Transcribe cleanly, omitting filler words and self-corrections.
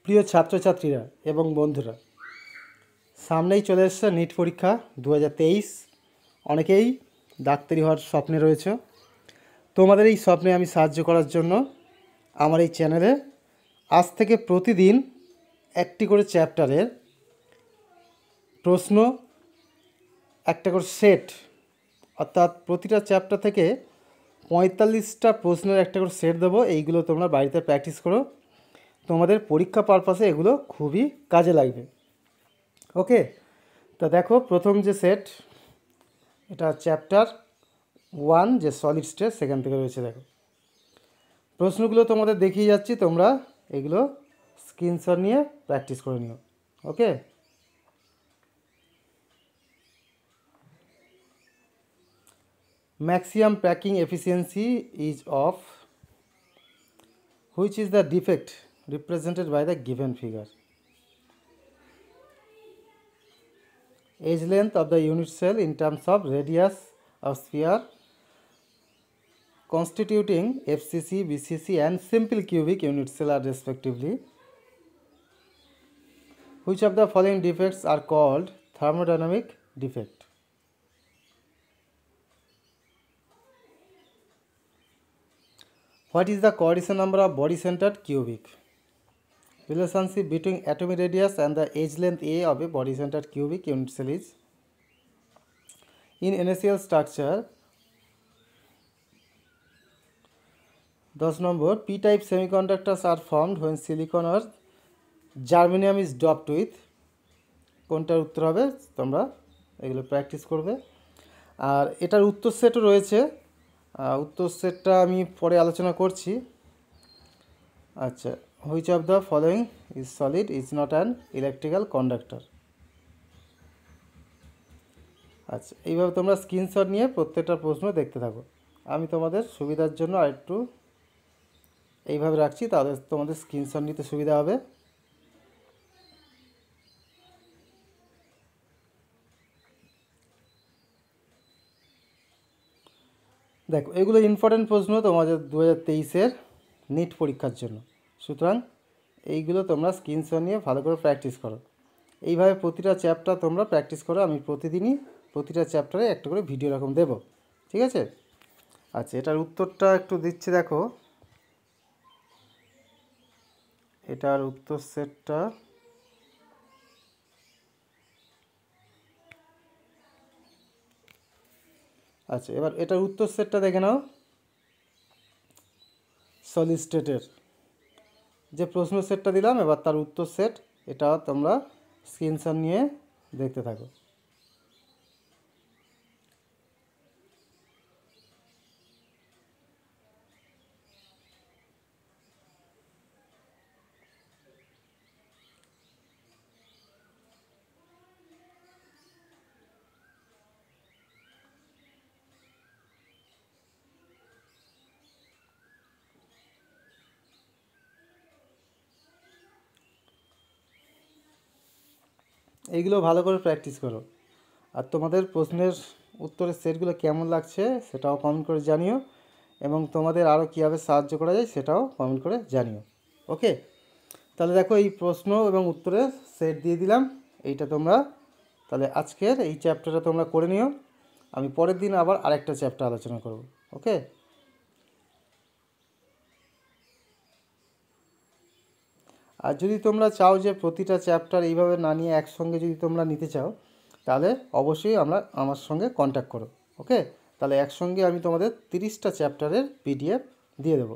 প্রিয় ছাত্রছাত্রীরা এবং বন্ধুরা, সামনেই চলে এসছে নিট পরীক্ষা 2023। অনেকেই ডাক্তারি হওয়ার স্বপ্নে রয়েছে। তোমাদের এই স্বপ্নে আমি সাহায্য করার জন্য আমার এই চ্যানেলে আজ থেকে প্রতিদিন একটি করে চ্যাপ্টারের প্রশ্ন, একটা করে সেট, অর্থাৎ প্রতিটা চ্যাপ্টার থেকে 45টা প্রশ্নের একটা করে সেট দেবো। এইগুলো তোমরা বাড়িতে প্র্যাকটিস করো, তোমাদের পরীক্ষা পারপাসে এগুলো খুবই কাজে লাগবে। ওকে, তা দেখো প্রথম যে সেট, এটা চ্যাপ্টার 1 যে সলিড স্টেট, সেখান থেকে রয়েছে। দেখো প্রশ্নগুলো তোমাদের দেখিয়ে যাচ্ছি, তোমরা এগুলো স্ক্রিনশট নিয়ে প্র্যাকটিস করে নিও। ওকে, maximum packing efficiency is of which is the defect represented by the given figure? Edge length of the unit cell in terms of radius of sphere constituting FCC, BCC and simple cubic unit cell are respectively. Which of the following defects are called thermodynamic defect? What is the coordination number of body centered cubic? Relationship between atomic radius and the edge length A of a body centered cubic unit cell is? In inertial structure, 10 number, P-type semiconductors are formed when silicon or germanium is doped with. কোনটার উত্তর হবে? তোমরা এগুলো practice করবে। আর এটার উত্তর সেটও রয়েছে, উত্তর সেটটা আমি পরে আলোচনা করছি। আচ্ছা, which of the following is solid is not an electrical conductor? আচ্ছা, এইভাবে তোমরা স্ক্রিনশট নিয়ে প্রত্যেকটা প্রশ্ন দেখতে থাকো। আমি তোমাদের সুবিধার জন্য আরেকটু এইভাবে রাখছি, তাহলে তোমাদের স্ক্রিনশট নিতে সুবিধা হবে। দেখো এগুলো ইম্পর্টেন্ট প্রশ্ন তোমাদের 2023-এর নিট পরীক্ষার জন্য, সুতরাং এইগুলো তোমরা স্ক্রিনশট নিয়ে ভালো করে প্র্যাকটিস করো। এইভাবে প্রতিটা চ্যাপ্টার তোমরা প্র্যাকটিস করো। আমি প্রতিদিনই প্রতিটা চ্যাপ্টারে একটা করে ভিডিও এরকম দেবো, ঠিক আছে? আচ্ছা, এটার উত্তরটা একটু দিচ্ছি। দেখো এটার উত্তর সেটটা, আচ্ছা এবার এটার উত্তর সেটটা দেখে নাও। সলিড স্টেটের যে প্রশ্ন সেটটা দিলাম, এবার তার উত্তর সেট, এটা তোমরা স্ক্রিনশট নিয়ে দেখতে থাকো। এইগুলো ভালো করে প্র্যাকটিস করো। আর তোমাদের প্রশ্নের উত্তরের সেটগুলো কেমন লাগছে সেটাও কমেন্ট করে জানিও, এবং তোমাদের আরও কীভাবে সাহায্য করা যায় সেটাও কমেন্ট করে জানিও। ওকে, তাহলে দেখো এই প্রশ্ন এবং উত্তরের সেট দিয়ে দিলাম। এইটা তোমরা তাহলে আজকের এই চ্যাপ্টারটা তোমরা করে নিও। আমি পরের দিন আবার আরেকটা চ্যাপ্টার আলোচনা করব। ওকে, আর যদি তোমরা চাও যে প্রতিটা চ্যাপ্টার এইভাবে না নিয়ে একসঙ্গে যদি তোমরা নিতে চাও, তাহলে অবশ্যই আমার সঙ্গে কন্ট্যাক্ট করো। ওকে, তাহলে একসঙ্গে আমি তোমাদের 30টা চ্যাপ্টারের PDF দিয়ে দেবো।